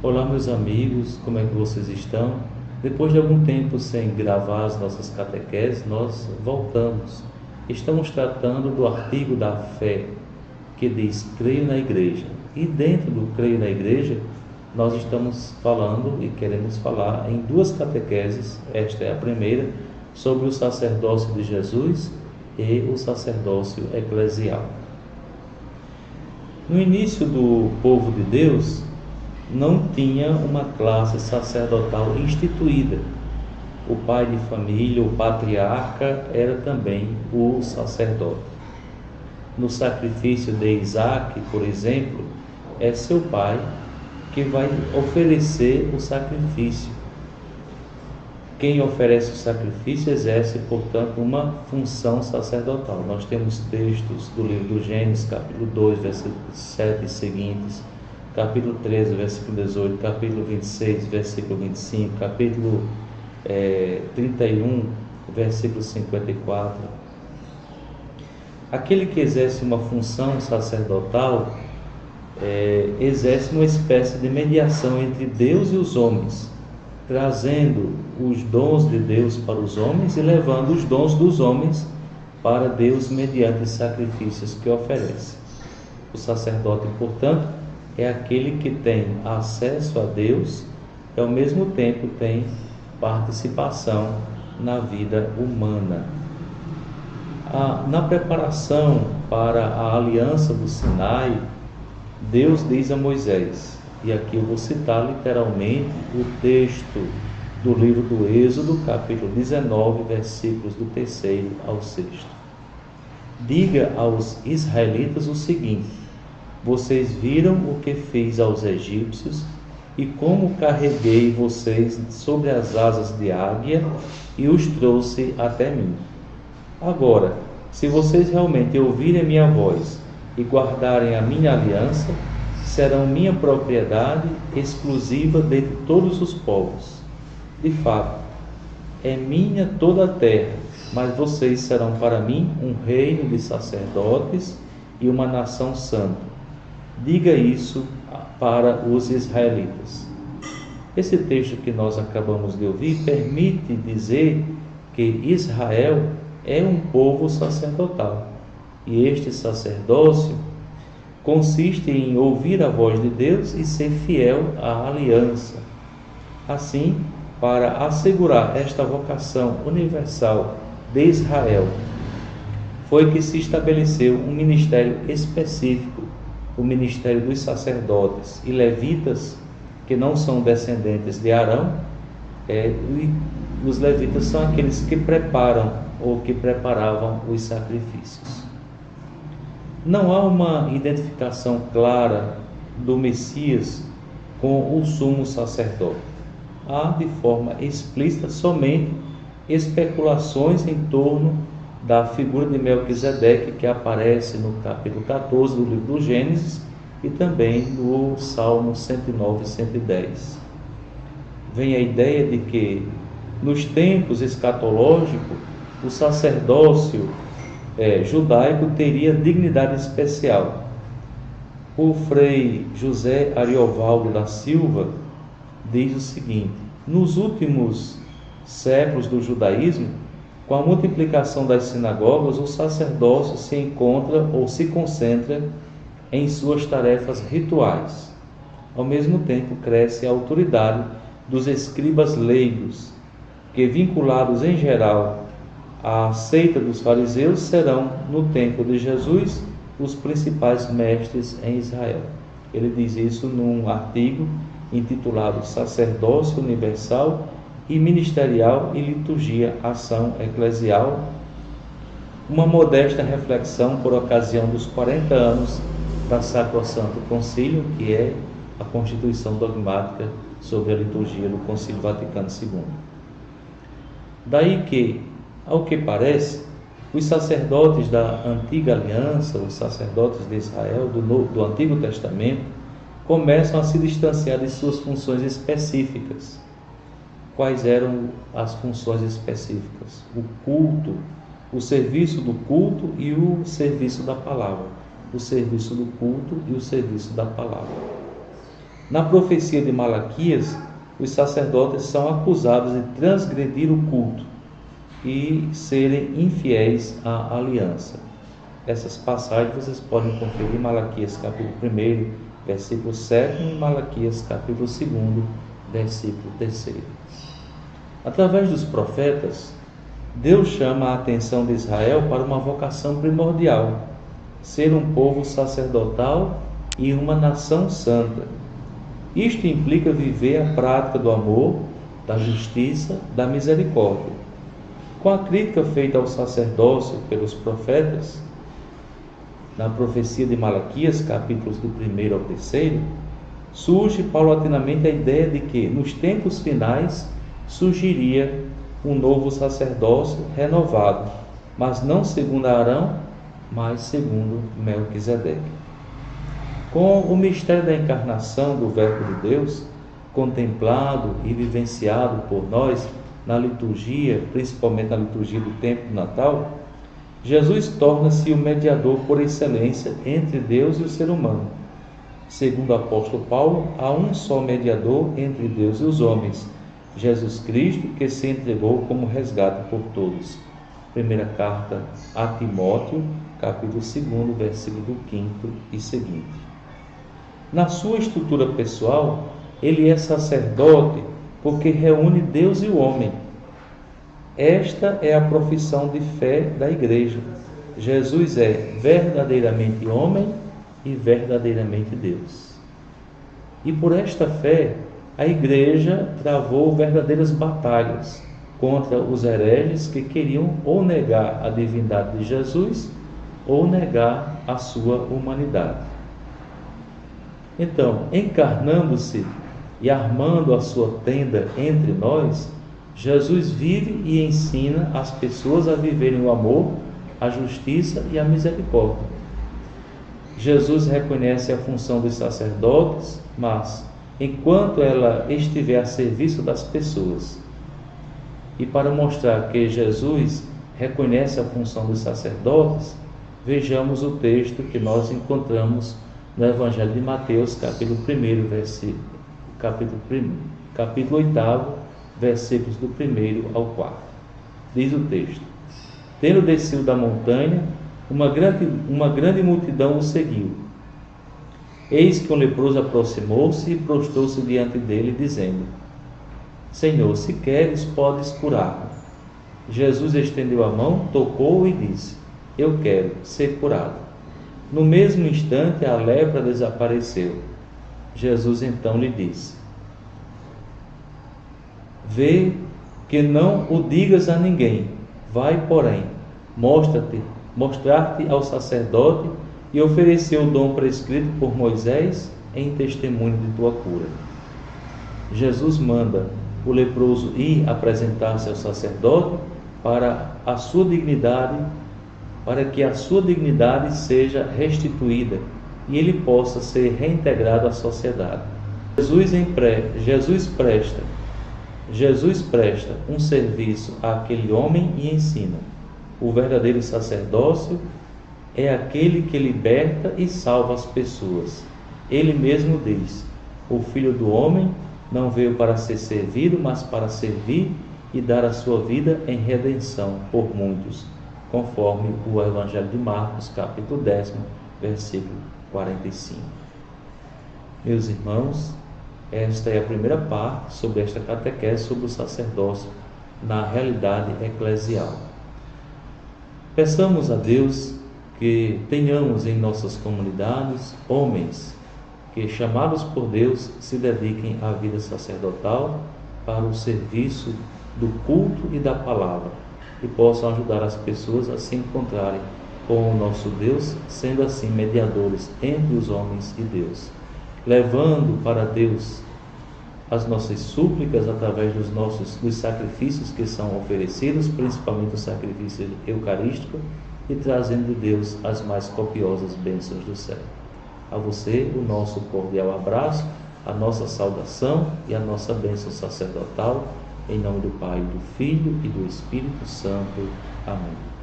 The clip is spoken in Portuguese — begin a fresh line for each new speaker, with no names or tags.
Olá, meus amigos, como é que vocês estão? Depois de algum tempo sem gravar as nossas catequeses, nós voltamos. Estamos tratando do artigo da fé, que diz creio na igreja. E dentro do creio na igreja, nós estamos falando e queremos falar em duas catequeses. Esta é a primeira, sobre o sacerdócio de Jesus e o sacerdócio eclesial. No início do povo de Deus, não tinha uma classe sacerdotal instituída. O pai de família, o patriarca, era também o sacerdote. No sacrifício de Isaac, por exemplo, é seu pai que vai oferecer o sacrifício. Quem oferece o sacrifício exerce, portanto, uma função sacerdotal. Nós temos textos do livro do Gênesis, capítulo 2, versículos 7 e seguintes, capítulo 13, versículo 18, capítulo 26, versículo 25, capítulo 31, versículo 54. Aquele que exerce uma função sacerdotal exerce uma espécie de mediação entre Deus e os homens, trazendo os dons de Deus para os homens e levando os dons dos homens para Deus mediante sacrifícios que oferece. O sacerdote, portanto, é aquele que tem acesso a Deus e ao mesmo tempo tem participação na vida humana. Na preparação para a aliança do Sinai, Deus diz a Moisés, e aqui eu vou citar literalmente o texto do livro do Êxodo, capítulo 19, versículos do 3º ao 6º. Diga aos israelitas o seguinte: vocês viram o que fiz aos egípcios e como carreguei vocês sobre as asas de águia e os trouxe até mim. Agora, se vocês realmente ouvirem a minha voz e guardarem a minha aliança, serão minha propriedade exclusiva dentre todos os povos. De fato, é minha toda a terra, mas vocês serão para mim um reino de sacerdotes e uma nação santa. Diga isso para os israelitas. Esse texto que nós acabamos de ouvir permite dizer que Israel é um povo sacerdotal. E este sacerdócio consiste em ouvir a voz de Deus e ser fiel à aliança. Assim, para assegurar esta vocação universal de Israel, foi que se estabeleceu um ministério específico, o ministério dos sacerdotes e levitas, que não são descendentes de Arão. E os levitas são aqueles que preparam ou que preparavam os sacrifícios. Não há uma identificação clara do Messias com o sumo sacerdote. Há de forma explícita somente especulações em torno da figura de Melquisedeque, que aparece no capítulo 14 do livro do Gênesis e também no Salmo 109 e 110. Vem a ideia de que nos tempos escatológicos o sacerdócio judaico teria dignidade especial. O frei José Ariovaldo da Silva diz o seguinte: nos últimos séculos do judaísmo, com a multiplicação das sinagogas, o sacerdócio se encontra ou se concentra em suas tarefas rituais. Ao mesmo tempo, cresce a autoridade dos escribas leigos, que, vinculados em geral à seita dos fariseus, serão, no tempo de Jesus, os principais mestres em Israel. Ele diz isso num artigo intitulado Sacerdócio Universal e Ministerial e Liturgia, Ação Eclesial, uma modesta reflexão por ocasião dos 40 anos da Sacrosanto Concílio, que é a Constituição Dogmática sobre a Liturgia do Concílio Vaticano II. Daí que, ao que parece, os sacerdotes da Antiga Aliança, os sacerdotes de Israel do Antigo Testamento, começam a se distanciar de suas funções específicas. Quais eram as funções específicas? O culto, o serviço do culto e o serviço da palavra. O serviço do culto e o serviço da palavra. Na profecia de Malaquias, os sacerdotes são acusados de transgredir o culto e serem infiéis à aliança. Essas passagens vocês podem conferir em Malaquias capítulo 1, versículo 7 e Malaquias capítulo 2, versículo 3. Através dos profetas, Deus chama a atenção de Israel para uma vocação primordial: ser um povo sacerdotal e uma nação santa. Isto implica viver a prática do amor, da justiça, da misericórdia. Com a crítica feita ao sacerdócio pelos profetas, na profecia de Malaquias, capítulos do 1 ao 3, surge paulatinamente a ideia de que, nos tempos finais, surgiria um novo sacerdócio renovado, mas não segundo Arão, mas segundo Melquisedeque. Com o mistério da encarnação do Verbo de Deus, contemplado e vivenciado por nós na liturgia, principalmente na liturgia do tempo do Natal, Jesus torna-se o mediador por excelência entre Deus e o ser humano. Segundo o apóstolo Paulo, há um só mediador entre Deus e os homens, Jesus Cristo, que se entregou como resgate por todos. Primeira carta a Timóteo, capítulo 2, versículo 5 e seguinte. Na sua estrutura pessoal, ele é sacerdote porque reúne Deus e o homem. Esta é a profissão de fé da igreja. Jesus é verdadeiramente homem e verdadeiramente Deus. E por esta fé, a igreja travou verdadeiras batalhas contra os hereges que queriam ou negar a divindade de Jesus ou negar a sua humanidade. Então, encarnando-se e armando a sua tenda entre nós, Jesus vive e ensina as pessoas a viverem o amor, a justiça e a misericórdia. Jesus reconhece a função dos sacerdotes, mas enquanto ela estiver a serviço das pessoas. E para mostrar que Jesus reconhece a função dos sacerdotes, vejamos o texto que nós encontramos no Evangelho de Mateus, capítulo 8, versículos do 1 ao 4. Diz o texto: Tendo descido da montanha, uma grande multidão o seguiu. Eis que um leproso aproximou-se e prostrou-se diante dele, dizendo: Senhor, se queres, podes curar-me. Jesus estendeu a mão, tocou-o e disse: Eu quero ser curado. No mesmo instante, a lepra desapareceu. Jesus então lhe disse: Vê que não o digas a ninguém. Vai, porém, mostrar-te ao sacerdote e oferecer o dom prescrito por Moisés em testemunho de tua cura. Jesus manda o leproso ir apresentar-se ao sacerdote para que a sua dignidade seja restituída e ele possa ser reintegrado à sociedade. Jesus presta um serviço àquele homem e ensina. O verdadeiro sacerdócio é aquele que liberta e salva as pessoas. Ele mesmo diz: O Filho do Homem não veio para ser servido, mas para servir e dar a sua vida em redenção por muitos, conforme o Evangelho de Marcos, capítulo 10, versículo 45. Meus irmãos, esta é a primeira parte sobre esta catequese sobre o sacerdócio na realidade eclesial. Peçamos a Deus que tenhamos em nossas comunidades homens que, chamados por Deus, se dediquem à vida sacerdotal para o serviço do culto e da palavra e possam ajudar as pessoas a se encontrarem com o nosso Deus, sendo assim mediadores entre os homens e Deus, levando para Deus as nossas súplicas através dos sacrifícios que são oferecidos, principalmente o sacrifício eucarístico, e trazendo de Deus as mais copiosas bênçãos do céu. A você o nosso cordial abraço, a nossa saudação e a nossa bênção sacerdotal, em nome do Pai, do Filho e do Espírito Santo. Amém.